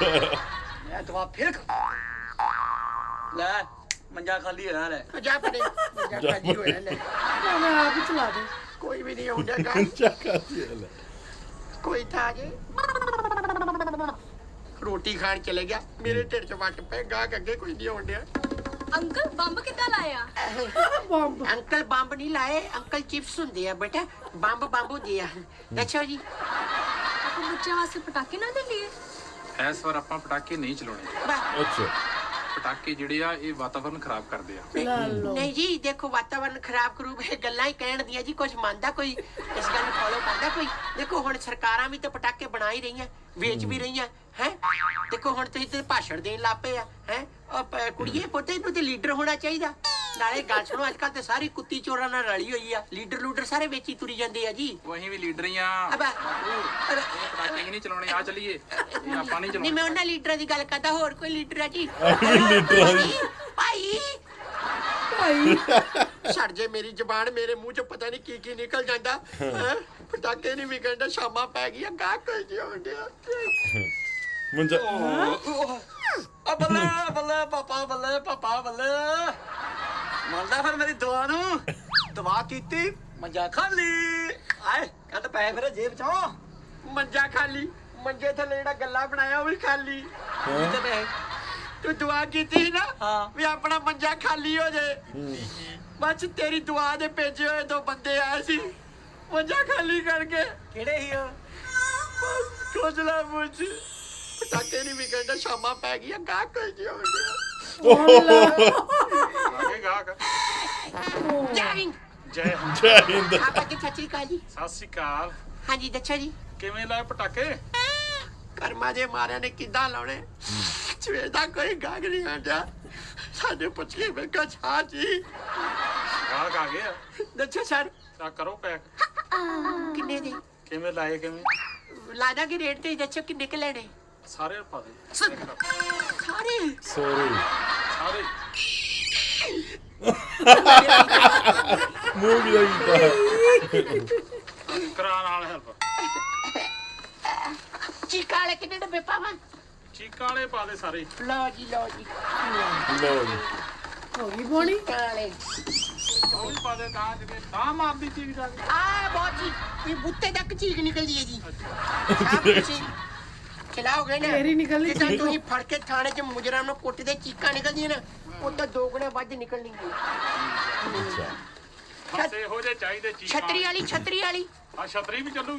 मैं दवा फिर ले मंजा खाली है ले ਜਾ ਪਰੇ ਮੰਜਾ ਖਾਲੀ ਹੋਇਆ ਲੈ मैं आप ही चला दे ਕੋਈ ਵੀ ਨਹੀਂ ਆਉਂਦਾ ਗਾ ਮੰਜਾ ਖਾਲੀ ਹੈ ਲੈ ਕੋਈ ਥਾ ਜੇ ਰੋਟੀ ਖਾਣ ਚਲੇ ਗਿਆ ਮੇਰੇ ਢਿੱਡ 'ਚ ਵੱਟ ਪੈ ਗਾ ਅੱਗੇ ਕੋਈ ਨਹੀਂ ਆਉਂਦਿਆ अंकल बम्ब कितना लाया बम्ब ਅੰਕਲ ਬੰਬ ਨਹੀਂ ਲਾਏ ਅੰਕਲ ਚਿਪਸ ਹੁੰਦੇ ਆ ਬੇਟਾ ਬੰਬ ਹੁੰਦੇ ਆ ਦੱਸੋ ਜੀ आपको बच्चे वास्ते पटाखे ना दे लिए ਇਸ ਵਾਰ ਆਪਾਂ ਪਟਾਕੇ ਨਹੀਂ ਚਲਾਉਣੇ ਵਾਹ। ਅੱਛਾ ਪਟਾਕੇ ਜਿਹੜੇ ਆ ਇਹ ਵਾਤਾਵਰਨ ਖਰਾਬ ਕਰਦੇ ਆ ला लो ਨਹੀਂ ਜੀ ਦੇਖੋ ਵਾਤਾਵਰਨ ਖਰਾਬ ਕਰੂ ਇਹ ਗੱਲਾਂ ਹੀ ਕਹਿਣ ਦੀਆਂ ਜੀ ਕੁਝ ਮੰਨਦਾ ਕੋਈ ਇਸ ਗੱਲ ਨੂੰ ਫੋਲੋ ਕਰਦਾ ਕੋਈ ਦੇਖੋ ਹੁਣ ਸਰਕਾਰਾਂ ਵੀ ਤਾਂ ਪਟਾਕੇ ਬਣਾ ਹੀ ਰਹੀਆਂ ਵੇਚ ਵੀ ਰਹੀਆਂ ਹੈ ਦੇਖੋ ਹੁਣ ਤੁਸੀਂ ਤੇ ਭਾਸ਼ਣ ਦੇਣ ਲੱਪੇ ਆ ਹੈ ਕੁੜੀਏ ਪੁੱਤੇ ਨੂੰ ਤੇ ਲੀਡਰ ਹੋਣਾ ਚਾਹੀਦਾ ਨਾਲੇ ਗੱਲ ਸੁਣੋ ਅੱਜ ਕੱਲ ਤੇ ਸਾਰੀ ਕੁੱਤੀ ਚੋਰਾਂ ਨਾਲ ਰਲੀ ਹੋਈ ਆ ਲੀਡਰ ਸਾਰੇ ਵੇਚੀ ਤੁਰੀ ਜਾਂਦੇ ਆ ਜੀ ਉਹ ਅਸੀਂ ਵੀ ਲੀਡਰ ਹੀ ਆ ਅਬਾ ਇਹ ਪਟਾਕੇ ਹੀ ਨਹੀਂ ਚਲਾਉਣੇ ਆ ਚਲੀਏ ਇਹ ਆਪਾਂ ਨਹੀਂ ਨਹੀਂ ਚਲਾਉਣੇ ਮੈਂ ਉਹਨਾਂ ਲੀਡਰਾਂ ਦੀ ਗੱਲ ਕਰਦਾ ਹੋਰ ਕੋਈ ਲੀਡਰ ਆ ਜੀ ਲੀਡਰਾਂ ਦੀ। ਭਾਈ भाई ਛੱਡ ਜੇ ਮੇਰੀ ਜ਼ਬਾਨ ਮੇਰੇ ਮੂੰਹ ਚੋਂ ਪਤਾ ਨਹੀਂ ਕੀ ਨਿਕਲ ਜਾਂਦਾ ਹੈਂ? ਪਟਾਕੇ ਨਹੀਂ ਵਿਕਣਦਾ ਸ਼ਾਮਾਂ ਪੈ ਗਈਆਂ ਗਾਹ ਕੋਈ ਨਹੀਂ ਆਉਂਦਿਆ ਮੰਜਾ ਆ ਬੱਲੇ ਬੱਲੇ ਪਾਪਾ ਬੱਲੇ ਮੰਨਦਾ ਫਿਰ ਮੇਰੀ ਦੁਆ ਨੂੰ ਦੁਆ ਕੀਤੀ ਮੰਜਾ ਖਾਲੀ ਆਏ ਕੱਢ ਪੈ ਫਿਰ ਜੇਬ ਚੋਂ ਮੰਜਾ ਖਾਲੀ ਮੰਜੇ ਥੱਲੇ ਜਿਹੜਾ ਗੱਲਾ ਬਣਾਇਆ ਉਹ ਵੀ ਖਾਲੀ ਕਿਤੇ ਪੈ ਤੂੰ ਦੁਆ ਕੀਤੀ ਸੀ ਨਾ ਹਾਂ। ਵੀ ਆਪਣਾ ਮੰਜਾ ਖਾਲੀ ਹੋ ਜਾਏ ਬਸ ਤੇਰੀ ਦੁਆ ਦੇ ਭੇਜੇ ਹੋਏ ਦੋ ਬੰਦੇ ਆਏ ਸੀ ਮੰਜਾ ਖਾਲੀ ਕਰਕੇ ਕਿਹੜੇ ਹੀ ਉਹ ਖੋਜਲਾ ਮੁੱਝ ਪਟਾਕੇ ਨਹੀਂ ਵਿਕਣਦਾ ਸ਼ਾਮਾਂ ਪੈ ਗਈਆਂ ਗਾਹ ਕੋਈ ਨਹੀਂ ਆਉਂਦਿਆ ਆਗੇ ਗਾਹਕ ਜੈ ਹਿੰਦ ਜੈ ਹਿੰਦ ਜੈ ਹਿੰਦ ਆਪਾਂ ਕਿ ਸੱਚੀ ਕਾਲ ਜੀ ਸਤਿ ਸ਼੍ਰੀ ਅਕਾਲ ਹਾਂਜੀ ਦੱਸੋ ਜੀ ਕਿਵੇਂ ਲਾਏ ਪਟਾਕੇ ਕਰਮਾ ਦੇ ਮਾਰਿਆਂ ਨੇ ਕਿੱਦਾਂ ਲਾਉਣੇ ਸਵੇਰ ਦਾ ਕੋਈ ਗਾਹਕ ਨਹੀਂ ਆਉਂਦਾ ਸਾਡੇ ਪੁੱਛ ਕੇ ਮੈਂ ਕਿਹਾ ਛਾ ਜੀ ਗਾਹਕ ਆ ਗਏ ਆ ਦੱਸੋ ਸਰ ਤਾਂ ਕਰੋ ਪੈਕ ਕਿੰਨੇ ਦੇ ਕਿਵੇਂ ਲਾਏ ਕਿਵੇਂ ਲਾਦਾ ਕੀ ਰੇਟ ਤੇ ਦੱਸੋ ਕਿੰਨੇ ਕੁ ਲੈਣੇ ਸਾਰੇ ਪਾ ਦੇ ਸਾਰੇ ਸੌਰੀ ਸਾਰੇ ਮੂੰਹ ਵੀ ਕੀਤਾ ਕਰਾ ਨਾਲ ਹੈਲਪ ਚੀਕਾ ਵਾਲੇ ਕਿੰਨੇ ਡੱਬੇ ਪਾਵਾਂ ਚੀਕਾਂ ਵਾਲੇ ਪਾ ਦੇ ਸਾਰੇ ਲਓ ਜੀ ਲਓ ਜੀ होगी बोनी ਕਾਲੇ ਉਹ ਵੀ ਪਾ ਦੇ ਤਾਂ ਜਿਵੇਂ ਤਾਂ ਮਾਰਦੀ ਚੀਕ ਜਾ ਕੇ ਆ ਬਹੁਤ ਜੀ ਇਹ ਬੁੱਤੇ ਤੱਕ ਚੀਕ ਨਿਕਲਦੀ ਹੈ ਜੀ ਆਪ ਤੁਸੀਂ ਖਿਲਾਓਗੇ ਨਾ ਮੇਰੀ ਨਿਕਲਣੀ ਜਿੱਦਾਂ ਚੀਕ। ਤੁਸੀਂ ਫੜ ਕੇ ਥਾਣੇ 'ਚ ਮੁਜਰਮ ਨੂੰ ਕੁੱਟਦੇ ਚੀਕਾਂ ਨਿਕਲਦੀਆਂ ਨਾ ਉਹ ਤਾਂ ਦੋ ਗੁਣੇ ਵੱਧ ਨਿਕਲਣਗੀਆਂ ਬਸ ਇਹੋ ਜਿਹੇ ਚਾਹੀਦੇ ਚੀਕਾਂ ਛਤਰੀ ਵਾਲੀ ਆ ਛਤਰੀ ਵੀ ਚੱਲੂ